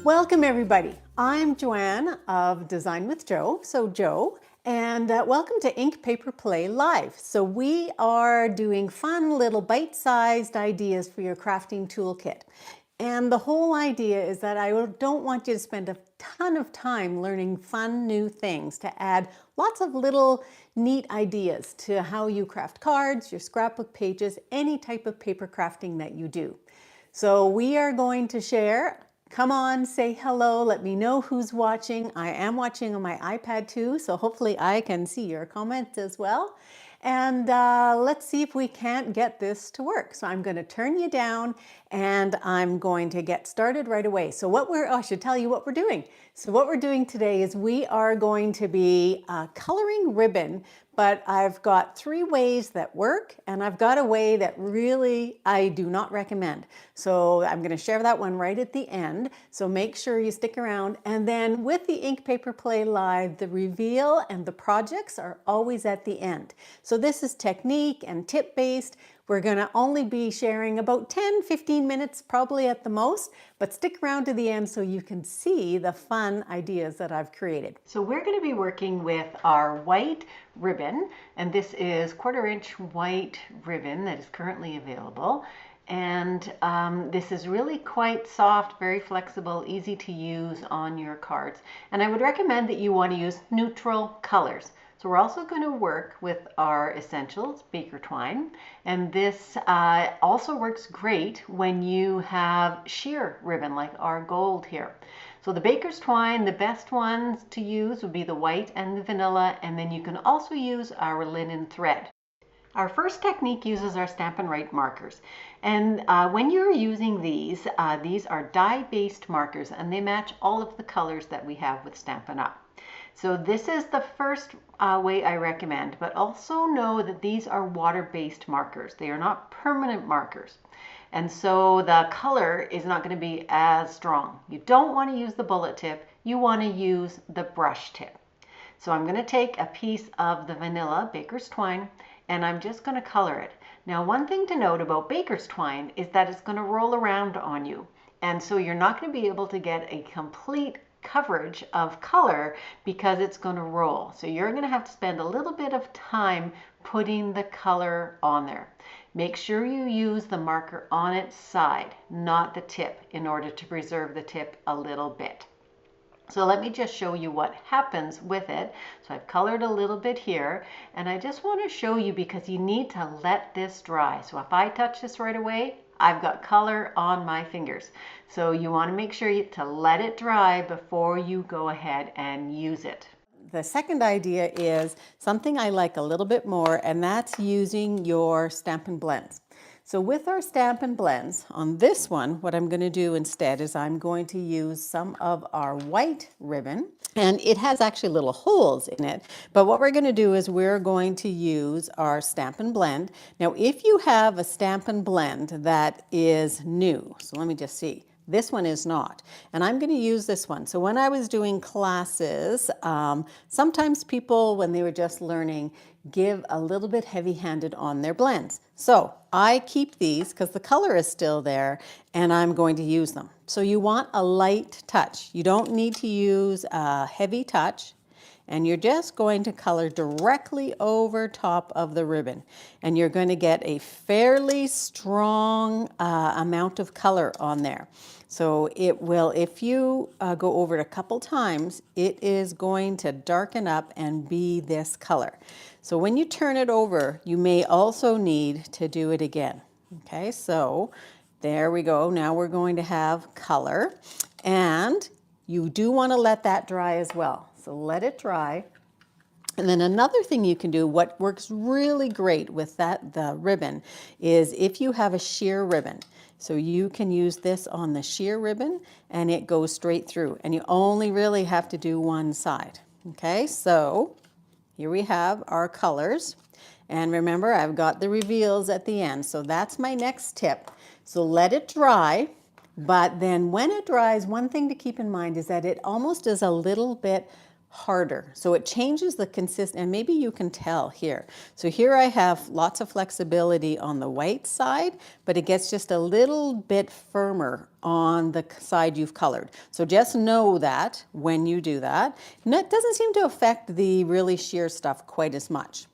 Welcome everybody. I'm Joanne of Design with Jo, and welcome to Ink Paper Play Live. So we are doing fun little bite-sized ideas for your crafting toolkit. And the whole idea is that I don't want you to spend a ton of time learning fun new things, to add lots of little neat ideas to how you craft cards, your scrapbook pages, any type of paper crafting that you do. So we are going to share. Come on, say hello, let me know who's watching. I am watching on my iPad too, so hopefully I can see your comments as well. And let's see if we can't get this to work. So I'm going to turn you down and I'm going to get started right away. So I should tell you what we're doing. So what we're doing today is we are going to be coloring ribbon, but I've got 3 ways that work, and I've got a way that really I do not recommend. So I'm going to share that one right at the end. So make sure you stick around. And then with the Ink Paper Play Live, the reveal and the projects are always at the end. So this is technique and tip based. We're going to only be sharing about 10-15 minutes probably at the most, but stick around to the end so you can see the fun ideas that I've created. So we're going to be working with our white ribbon, and this is 1/4 inch white ribbon that is currently available. And this is really quite soft, very flexible, easy to use on your cards. And I would recommend that you want to use neutral colors. So we're also going to work with our essentials, baker twine, and this also works great when you have sheer ribbon like our gold here. So the baker's twine, the best ones to use would be the white and the vanilla, and then you can also use our linen thread. Our first technique uses our Stampin' Write markers, and when you're using these are dye-based markers, and they match all of the colors that we have with Stampin' Up! So this is the first way I recommend, but also know that these are water-based markers. They are not permanent markers. And so the color is not going to be as strong. You don't want to use the bullet tip, you want to use the brush tip. So I'm going to take a piece of the vanilla baker's twine and I'm just going to color it. Now one thing to note about baker's twine is that it's going to roll around on you. And so you're not going to be able to get a complete coverage of color because it's going to roll. So you're going to have to spend a little bit of time putting the color on there. Make sure you use the marker on its side, not the tip, in order to preserve the tip a little bit. So let me just show you what happens with it. So I've colored a little bit here, and I just want to show you because you need to let this dry. So if I touch this right away, I've got color on my fingers. So you want to make sure to let it dry before you go ahead and use it. The second idea is something I like a little bit more, and that's using your Stampin' Blends. So with our Stampin' Blends, on this one, what I'm going to do instead is I'm going to use some of our white ribbon, and it has actually little holes in it, but what we're going to do is we're going to use our Stampin' Blend. Now if you have a Stampin' Blend that is new, so let me just see. This one is not, and I'm going to use this one. So when I was doing classes, sometimes people, when they were just learning, give a little bit heavy-handed on their blends. So I keep these because the color is still there, and I'm going to use them. So you want a light touch. You don't need to use a heavy touch. And you're just going to color directly over top of the ribbon. And you're going to get a fairly strong amount of color on there. So it will, if you go over it a couple times, it is going to darken up and be this color. So when you turn it over, you may also need to do it again. Okay, so there we go. Now we're going to have color. And you do want to let that dry as well. So let it dry. And then another thing you can do, what works really great with the ribbon, is if you have a sheer ribbon. So you can use this on the sheer ribbon and it goes straight through. And you only really have to do one side. Okay, so here we have our colors. And remember, I've got the reveals at the end. So that's my next tip. So let it dry. But then when it dries, one thing to keep in mind is that it almost is a little bit harder. So it changes the consistency, and maybe you can tell here. So here I have lots of flexibility on the white side, but it gets just a little bit firmer on the side you've colored. So just know that when you do that. And it doesn't seem to affect the really sheer stuff quite as much.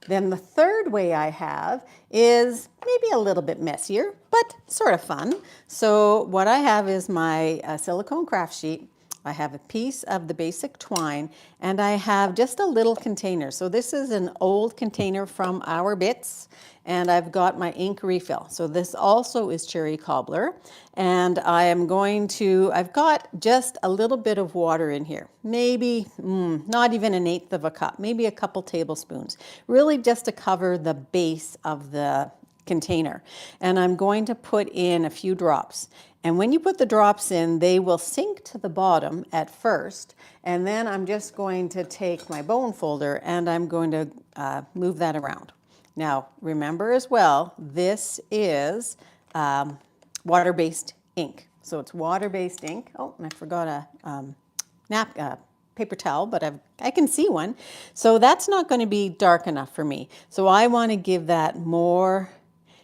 Then the third way I have is maybe a little bit messier, but sort of fun. So what I have is my silicone craft sheet. I have a piece of the basic twine, and I have just a little container. So this is an old container from our bits, and I've got my ink refill. So this also is cherry cobbler, and I've got just a little bit of water in here. Maybe not even an eighth of a cup, maybe a couple tablespoons, really just to cover the base of the container. And I'm going to put in a few drops. And when you put the drops in, they will sink to the bottom at first. And then I'm just going to take my bone folder and I'm going to move that around. Now, remember as well, this is water-based ink. So it's water-based ink. Oh, and I forgot a paper towel, but I can see one. So that's not going to be dark enough for me. So I want to give that more,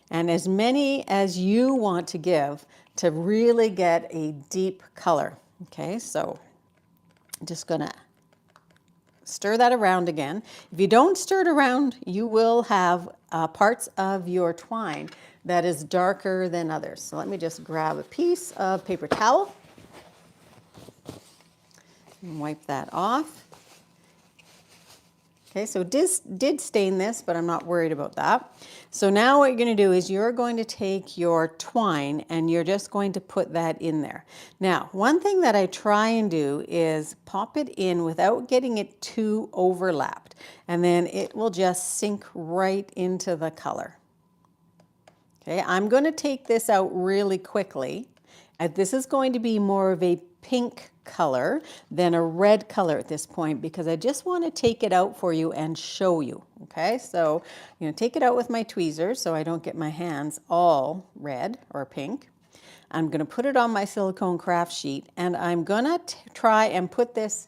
and as many as you want to give, to really get a deep color. Okay, so I'm just gonna stir that around again. If you don't stir it around, you will have parts of your twine that is darker than others. So let me just grab a piece of paper towel and wipe that off. Okay, so did stain this, but I'm not worried about that. So now what you're going to do is you're going to take your twine and you're just going to put that in there. Now, one thing that I try and do is pop it in without getting it too overlapped, and then it will just sink right into the color. Okay, I'm going to take this out really quickly. This is going to be more of a pink color than a red color at this point, because I just want to take it out for you and show you. Okay, so take it out with my tweezers so I don't get my hands all red or pink. I'm going to put it on my silicone craft sheet, and I'm going to try and put this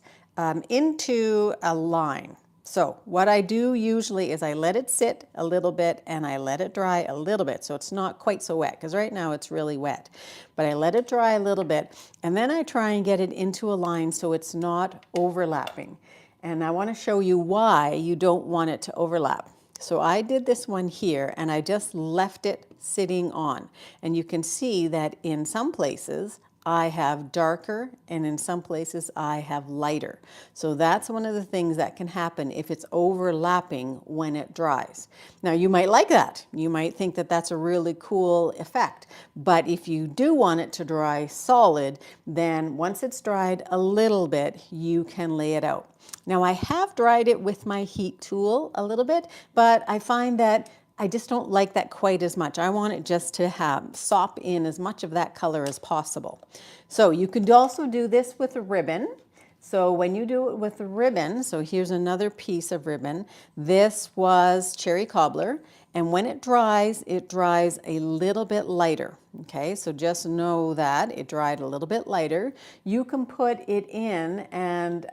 into a line. So what I do usually is I let it sit a little bit and I let it dry a little bit, so it's not quite so wet, because right now it's really wet. But I let it dry a little bit, and then I try and get it into a line so it's not overlapping. And I want to show you why you don't want it to overlap. So I did this one here, and I just left it sitting on. And you can see that in some places I have darker, and in some places I have lighter. So that's one of the things that can happen if it's overlapping when it dries. Now you might like that. You might think that that's a really cool effect. But if you do want it to dry solid, then once it's dried a little bit, you can lay it out. Now I have dried it with my heat tool a little bit, but I find that I just don't like that quite as much. I want it just to sop in as much of that color as possible. So you could also do this with a ribbon. So when you do it with a ribbon, so here's another piece of ribbon. This was cherry cobbler, and when it dries a little bit lighter. Okay, so just know that it dried a little bit lighter. You can put it in and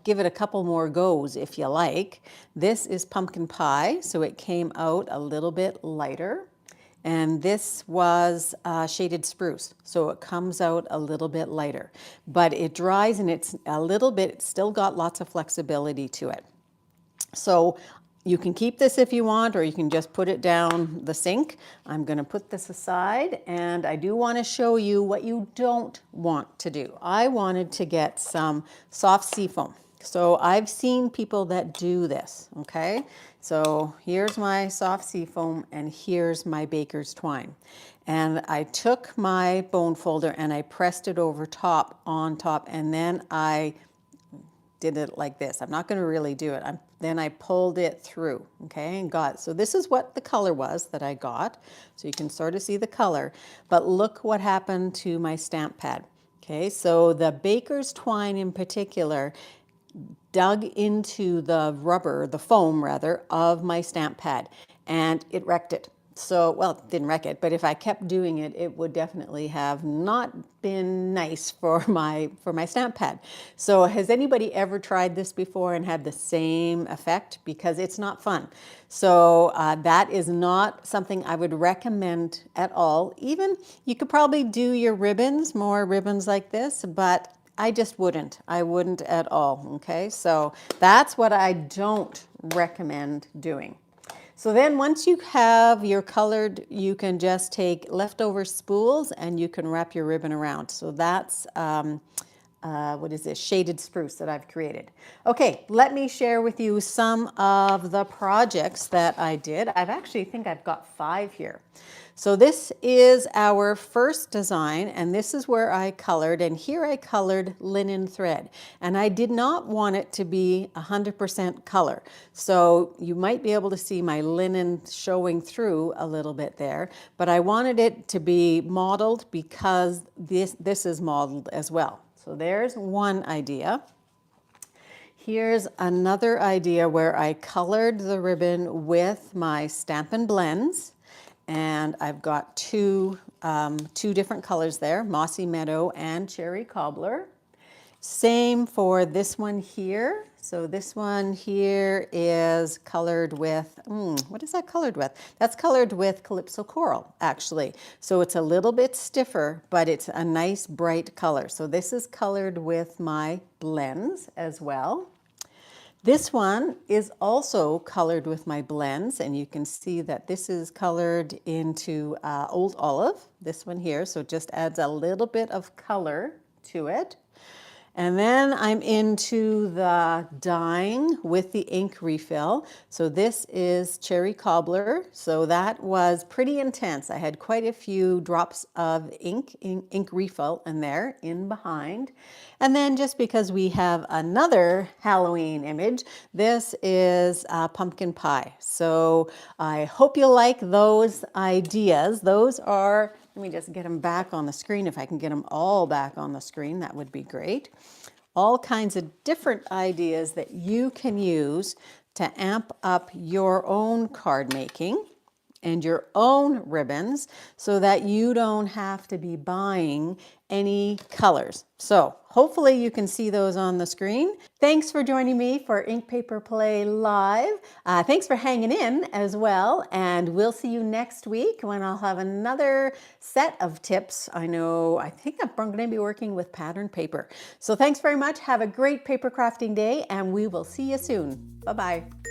give it a couple more goes if you like. This is pumpkin pie, so it came out a little bit lighter. And this was shaded spruce, so it comes out a little bit lighter. But it dries and it's a little bit, it's still got lots of flexibility to it. So you can keep this if you want, or you can just put it down the sink. I'm going to put this aside, and I do want to show you what you don't want to do. I wanted to get some soft seafoam. So I've seen people that do this, okay? So here's my soft seafoam, and here's my baker's twine. And I took my bone folder and I pressed it over top, on top, and then I did it like this. I'm not going to really do it. Then I pulled it through, okay, and got, so this is what the color was that I got. So you can sort of see the color, but look what happened to my stamp pad. Okay, so the baker's twine in particular dug into the rubber, the foam rather, of my stamp pad, and it wrecked it. So, well, it didn't wreck it, but if I kept doing it, it would definitely have not been nice for my stamp pad. So has anybody ever tried this before and had the same effect? Because it's not fun. So that is not something I would recommend at all. Even you could probably do your ribbons, more ribbons like this, but I just wouldn't. I wouldn't at all, okay? So that's what I don't recommend doing. So then once you have your colored, you can just take leftover spools and you can wrap your ribbon around. So that's, what is this, shaded spruce that I've created. Okay, let me share with you some of the projects that I did. Think I've got 5 here. So this is our first design, and this is where I colored, and here I colored linen thread. And I did not want it to be 100% color. So you might be able to see my linen showing through a little bit there, but I wanted it to be modeled because this is modeled as well. So there's one idea. Here's another idea where I colored the ribbon with my Stampin' Blends. And I've got two different colors there, Mossy Meadow and Cherry Cobbler. Same for this one here. So this one here is colored with, what is that colored with? That's colored with Calypso Coral, actually. So it's a little bit stiffer, but it's a nice bright color. So this is colored with my blends as well. This one is also colored with my blends, and you can see that this is colored into Old Olive, this one here, so it just adds a little bit of color to it. And then I'm into the dyeing with the ink refill. So this is Cherry Cobbler. So that was pretty intense. I had quite a few drops of ink refill in there, in behind. And then just because we have another Halloween image, this is pumpkin pie. So I hope you like those ideas. Those are, let me just get them back on the screen. If I can get them all back on the screen, that would be great. All kinds of different ideas that you can use to amp up your own card making and your own ribbons so that you don't have to be buying any colors. So hopefully you can see those on the screen. Thanks for joining me for Ink Paper Play Live. Thanks for hanging in as well. And we'll see you next week when I'll have another set of tips. I think I'm going to be working with pattern paper. So thanks very much. Have a great paper crafting day, and we will see you soon. Bye-bye.